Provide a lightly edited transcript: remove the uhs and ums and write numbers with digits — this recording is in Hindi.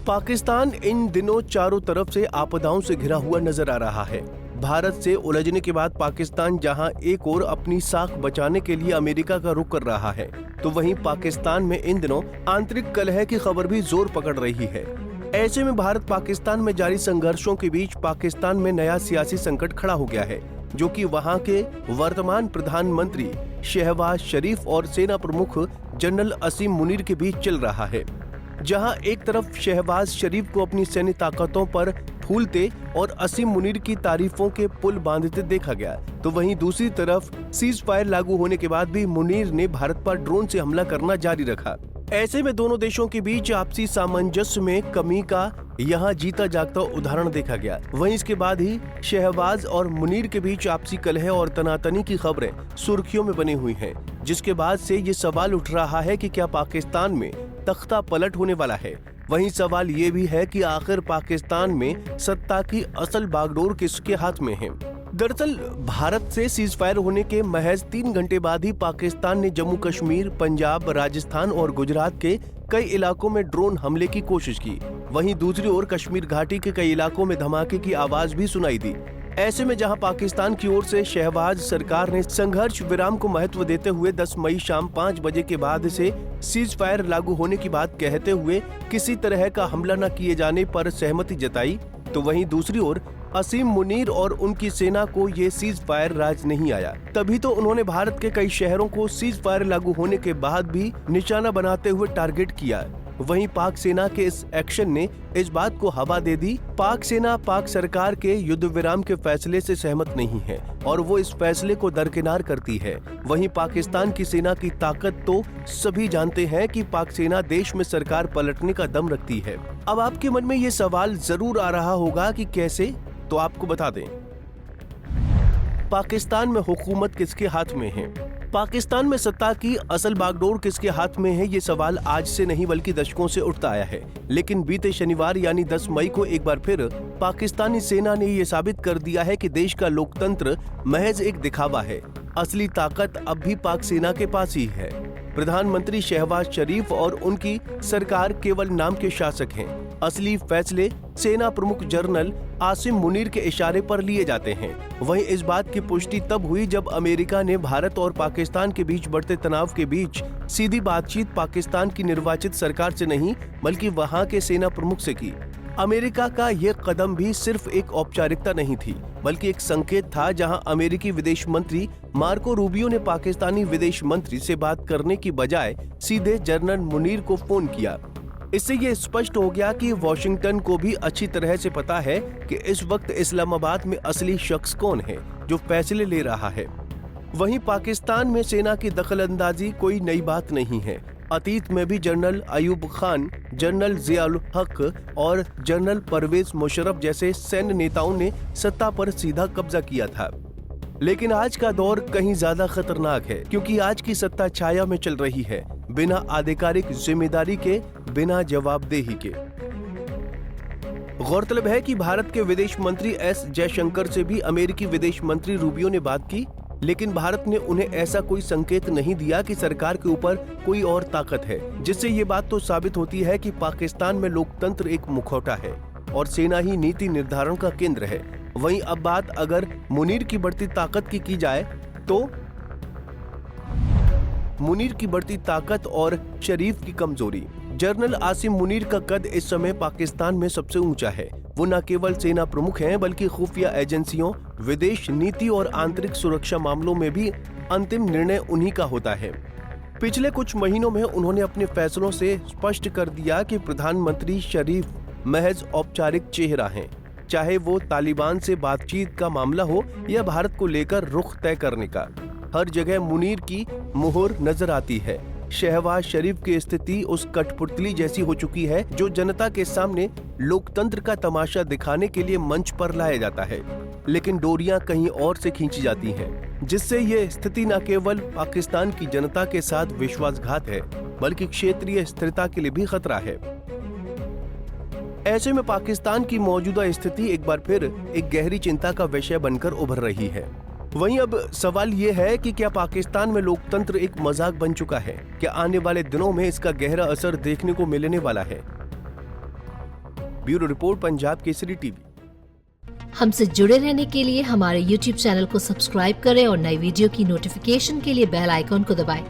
पाकिस्तान इन दिनों चारों तरफ से आपदाओं से घिरा हुआ नजर आ रहा है। भारत से उलझने के बाद पाकिस्तान जहां एक ओर अपनी साख बचाने के लिए अमेरिका का रुख कर रहा है, तो वहीं पाकिस्तान में इन दिनों आंतरिक कलह की खबर भी जोर पकड़ रही है। ऐसे में भारत पाकिस्तान में जारी संघर्षों के बीच पाकिस्तान में नया सियासी संकट खड़ा हो गया है, जो कि वहां के वर्तमान प्रधानमंत्री शहबाज शरीफ और सेना प्रमुख जनरल असीम मुनीर के बीच चल रहा है। जहां एक तरफ शहबाज शरीफ को अपनी सैन्य ताकतों पर फूलते और असीम मुनीर की तारीफों के पुल बांधते देखा गया, तो वहीं दूसरी तरफ सीज फायर लागू होने के बाद भी मुनीर ने भारत पर ड्रोन से हमला करना जारी रखा। ऐसे में दोनों देशों के बीच आपसी सामंजस्य में कमी का यहाँ जीता जागता उदाहरण देखा गया। वहीं इसके बाद ही शहबाज और मुनीर के बीच आपसी कलह और तनातनी की खबरें सुर्खियों में बनी हुई हैं, जिसके बाद से ये सवाल उठ रहा है कि क्या पाकिस्तान में तख्ता पलट होने वाला है। वहीं सवाल ये भी है कि आखिर पाकिस्तान में सत्ता की असल बागडोर किसके हाथ में है। दरअसल भारत से सीज फायर होने के महज 3 घंटे बाद ही पाकिस्तान ने जम्मू कश्मीर, पंजाब, राजस्थान और गुजरात के कई इलाकों में ड्रोन हमले की कोशिश की। वहीं दूसरी ओर कश्मीर घाटी के कई इलाकों में धमाके की आवाज भी सुनाई दी। ऐसे में जहां पाकिस्तान की ओर से शहबाज सरकार ने संघर्ष विराम को महत्व देते हुए 10 मई शाम 5 बजे के बाद से सीज फायर लागू होने की बात कहते हुए किसी तरह का हमला न किए जाने पर सहमति जताई, तो वहीं दूसरी ओर असीम मुनीर और उनकी सेना को ये सीज फायर राज नहीं आया। तभी तो उन्होंने भारत के कई शहरों को सीज फायर लागू होने के बाद भी निशाना बनाते हुए टारगेट किया। वहीं पाक सेना के इस एक्शन ने इस बात को हवा दे दी। पाक सेना पाक सरकार के युद्ध विराम के फैसले से सहमत नहीं है और वो इस फैसले को दरकिनार करती है। वहीं पाकिस्तान की सेना की ताकत तो सभी जानते हैं कि पाक सेना देश में सरकार पलटने का दम रखती है। अब आपके मन में ये सवाल जरूर आ रहा होगा कि कैसे, तो आपको बता दें, पाकिस्तान में हुकूमत किसके हाथ में है। पाकिस्तान में सत्ता की असल बागडोर किसके हाथ में है, ये सवाल आज से नहीं बल्कि दशकों से उठता आया है। लेकिन बीते शनिवार यानी 10 मई को एक बार फिर पाकिस्तानी सेना ने ये साबित कर दिया है कि देश का लोकतंत्र महज एक दिखावा है। असली ताकत अब भी पाक सेना के पास ही है। प्रधानमंत्री शहबाज शरीफ और उनकी सरकार केवल नाम के शासक हैं। असली फैसले सेना प्रमुख जनरल आसिम मुनीर के इशारे पर लिए जाते हैं। वहीं इस बात की पुष्टि तब हुई जब अमेरिका ने भारत और पाकिस्तान के बीच बढ़ते तनाव के बीच सीधी बातचीत पाकिस्तान की निर्वाचित सरकार से नहीं बल्कि वहां के सेना प्रमुख से की। अमेरिका का ये कदम भी सिर्फ एक औपचारिकता नहीं थी बल्कि एक संकेत था, जहां अमेरिकी विदेश मंत्री मार्को रूबियो ने पाकिस्तानी विदेश मंत्री से बात करने की बजाय सीधे जनरल मुनीर को फोन किया। इससे ये स्पष्ट हो गया कि वॉशिंगटन को भी अच्छी तरह से पता है कि इस वक्त इस्लामाबाद में असली शख्स कौन है जो फैसले ले रहा है। वहीं पाकिस्तान में सेना की दखलंदाजी कोई नई बात नहीं है। अतीत में भी जनरल अयूब खान, जनरल जियाउल हक और जनरल परवेज मुशर्रफ जैसे सैन्य नेताओं ने सत्ता पर सीधा कब्जा किया था। लेकिन आज का दौर कहीं ज्यादा खतरनाक है, क्योंकि आज की सत्ता छाया में चल रही है, बिना आधिकारिक जिम्मेदारी के, बिना जवाबदेही के। गौरतलब है कि भारत के विदेश मंत्री एस जयशंकर से भी अमेरिकी विदेश मंत्री रूबियो ने बात की, लेकिन भारत ने उन्हें ऐसा कोई संकेत नहीं दिया कि सरकार के ऊपर कोई और ताकत है, जिससे ये बात तो साबित होती है कि पाकिस्तान में लोकतंत्र एक मुखौटा है और सेना ही नीति निर्धारण का केंद्र है। वहीं अब बात अगर मुनीर की बढ़ती ताकत की जाए तो मुनीर की बढ़ती ताकत और शरीफ की कमजोरी। जनरल आसिम मुनीर का कद इस समय पाकिस्तान में सबसे ऊंचा है। वो न केवल सेना प्रमुख हैं बल्कि खुफिया एजेंसियों, विदेश नीति और आंतरिक सुरक्षा मामलों में भी अंतिम निर्णय उन्हीं का होता है। पिछले कुछ महीनों में उन्होंने अपने फैसलों से स्पष्ट कर दिया कि प्रधानमंत्री शरीफ महज औपचारिक चेहरा हैं, चाहे वो तालिबान से बातचीत का मामला हो या भारत को लेकर रुख तय करने का। हर जगह मुनीर की मुहर नजर आती है। शहबाज शरीफ की स्थिति उस कठपुतली जैसी हो चुकी है जो जनता के सामने लोकतंत्र का तमाशा दिखाने के लिए मंच पर लाया जाता है, लेकिन डोरियां कहीं और से खींची जाती हैं, जिससे ये स्थिति न केवल पाकिस्तान की जनता के साथ विश्वासघात है बल्कि क्षेत्रीय स्थिरता के लिए भी खतरा है। ऐसे में पाकिस्तान की मौजूदा स्थिति एक बार फिर एक गहरी चिंता का विषय बनकर उभर रही है। वहीं अब सवाल ये है कि क्या पाकिस्तान में लोकतंत्र एक मजाक बन चुका है? क्या आने वाले दिनों में इसका गहरा असर देखने को मिलने वाला है? Bureau report, Punjab Kesari TV. हमसे जुड़े रहने के लिए हमारे YouTube चैनल को सब्सक्राइब करें और नई वीडियो की नोटिफिकेशन के लिए बेल आइकॉन को दबाएं।